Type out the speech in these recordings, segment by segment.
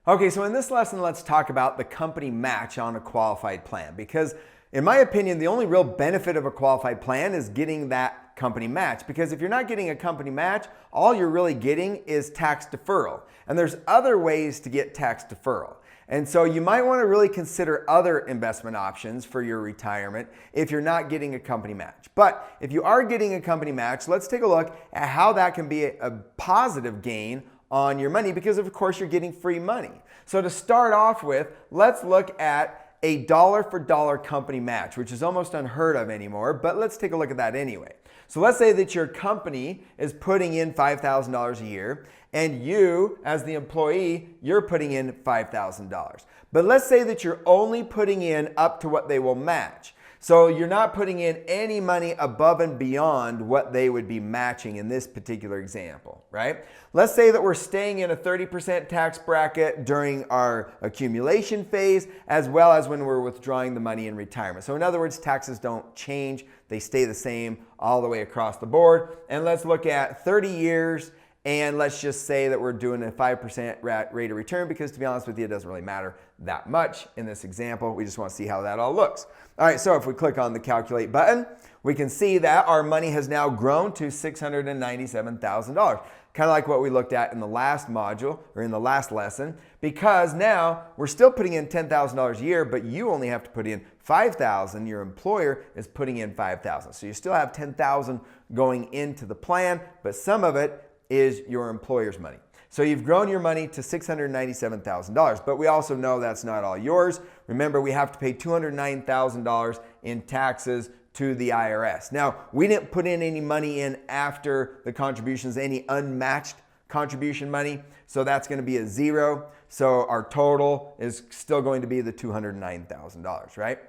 Okay, so in this lesson, let's talk about the company match on a qualified plan, because in my opinion, the only real benefit of a qualified plan is getting that company match. Because if you're not getting a company match, all you're really getting is tax deferral. And there's other ways to get tax deferral. And so you might want to really consider other investment options for your retirement if you're not getting a company match. But if you are getting a company match, let's take a look at how that can be a positive gain on your money, because of course you're getting free money. So to start off with, let's look at a dollar for dollar company match, which is almost unheard of anymore, but let's take a look at that anyway. So let's say that your company is putting in $5,000 a year, and you, as the employee, you're putting in $5,000. But let's say that you're only putting in up to what they will match. So you're not putting in any money above and beyond what they would be matching in this particular example, right? Let's say that we're staying in a 30% tax bracket during our accumulation phase, as well as when we're withdrawing the money in retirement. So in other words, taxes don't change. They stay the same all the way across the board. And let's look at 30 years. And let's just say that we're doing a 5% rate of return, because to be honest with you, it doesn't really matter that much in this example. We just want to see how that all looks. All right, so if we click on the calculate button, we can see that our money has now grown to $697,000. Kind of like what we looked at in the last module or in the last lesson, because now we're still putting in $10,000 a year, but you only have to put in $5,000. Your employer is putting in $5,000. So you still have $10,000 going into the plan, but some of it is your employer's money. So you've grown your money to $697,000, but we also know that's not all yours. Remember, we have to pay $209,000 in taxes to the IRS. Now, we didn't put in any money in after the contributions, any unmatched contribution money, so that's going to be a zero. So our total is still going to be the $209,000, right?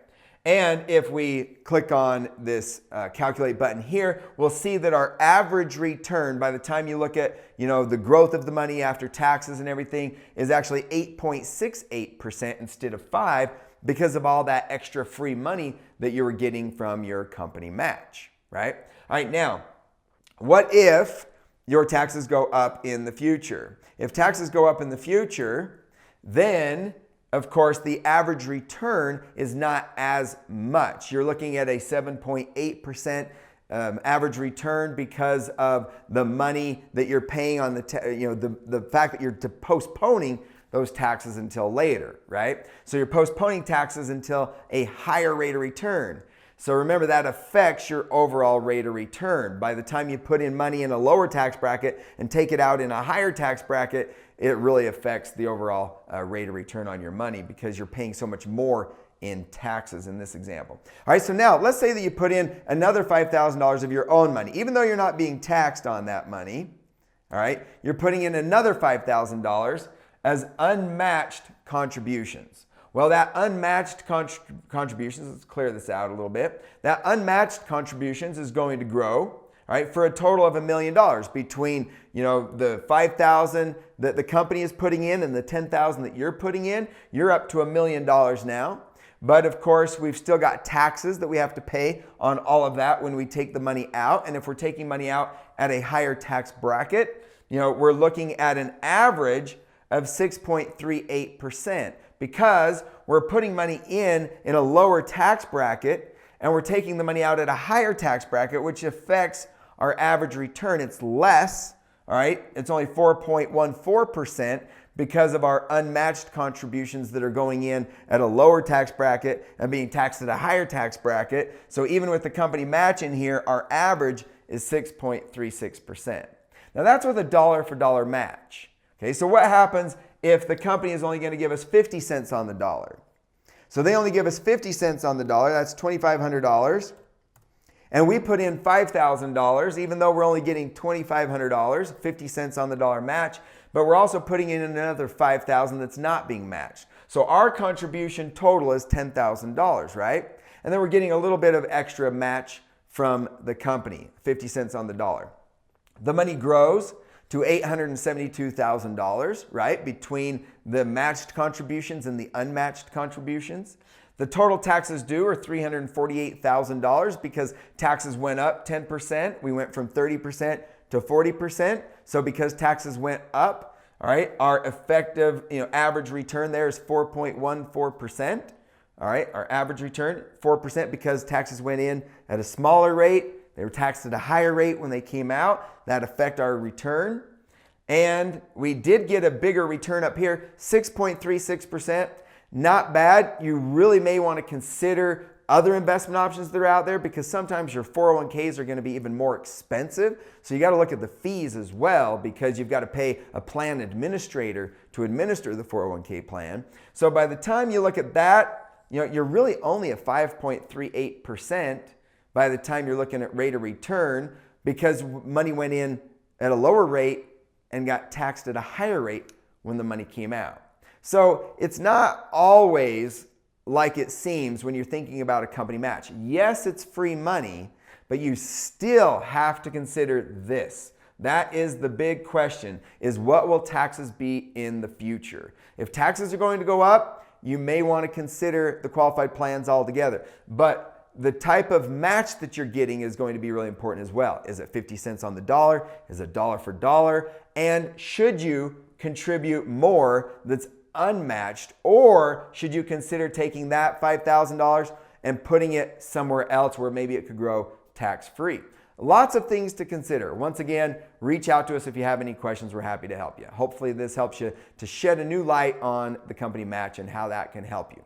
And if we click on this calculate button here, we'll see that our average return, by the time you look at the growth of the money after taxes and everything, is actually 8.68% instead of 5%, because of all that extra free money that you were getting from your company match, right? All right, now, what if your taxes go up in the future? If taxes go up in the future, then of course, the average return is not as much. You're looking at a 7.8% average return because of the money that you're paying on the fact that you're postponing those taxes until later, right? So you're postponing taxes until a higher rate of return. So remember, that affects your overall rate of return. By the time you put in money in a lower tax bracket and take it out in a higher tax bracket, it really affects the overall rate of return on your money, because you're paying so much more in taxes in this example. All right, so now let's say that you put in another $5,000 of your own money. Even though you're not being taxed on that money, all right, you're putting in another $5,000 as unmatched contributions. Well, that unmatched contributions, let's clear this out a little bit. That unmatched contributions is going to grow, right, for a total of $1 million between the $5,000 that the company is putting in and the $10,000 that you're putting in. You're up to $1 million now. But of course, we've still got taxes that we have to pay on all of that when we take the money out. And if we're taking money out at a higher tax bracket, we're looking at an average of 6.38%, because we're putting money in a lower tax bracket and we're taking the money out at a higher tax bracket, which affects our average return. It's less, all right? It's only 4.14% because of our unmatched contributions that are going in at a lower tax bracket and being taxed at a higher tax bracket. So even with the company match in here, our average is 6.36%. Now that's with a dollar for dollar match. Okay, so what happens if the company is only going to give us 50 cents on the dollar? So they only give us 50 cents on the dollar, that's $2,500. And we put in $5,000, even though we're only getting $2,500, 50 cents on the dollar match, but we're also putting in another $5,000 that's not being matched. So our contribution total is $10,000, right? And then we're getting a little bit of extra match from the company, 50 cents on the dollar. The money grows to $872,000, right, between the matched contributions and the unmatched contributions. The total taxes due are $348,000 because taxes went up 10%. We went from 30% to 40%. So because taxes went up, All right, our effective average return there is 4.14%. All right, our average return 4% because taxes went in at a smaller rate. They were taxed at a higher rate when they came out. That affect our return. And we did get a bigger return up here, 6.36%. Not bad. You really may want to consider other investment options that are out there because sometimes your 401ks are going to be even more expensive. So you got to look at the fees as well because you've got to pay a plan administrator to administer the 401k plan. So by the time you look at that, you're really only at 5.38% by the time you're looking at rate of return because money went in at a lower rate and got taxed at a higher rate when the money came out. So it's not always like it seems when you're thinking about a company match. Yes, it's free money, but you still have to consider this. That is the big question, is what will taxes be in the future? If taxes are going to go up, you may want to consider the qualified plans altogether. But the type of match that you're getting is going to be really important as well. Is it 50 cents on the dollar? Is it dollar for dollar? And should you contribute more that's unmatched, or should you consider taking that $5,000 and putting it somewhere else where maybe it could grow tax-free? Lots of things to consider. Once again, reach out to us if you have any questions. We're happy to help you. Hopefully this helps you to shed a new light on the company match and how that can help you.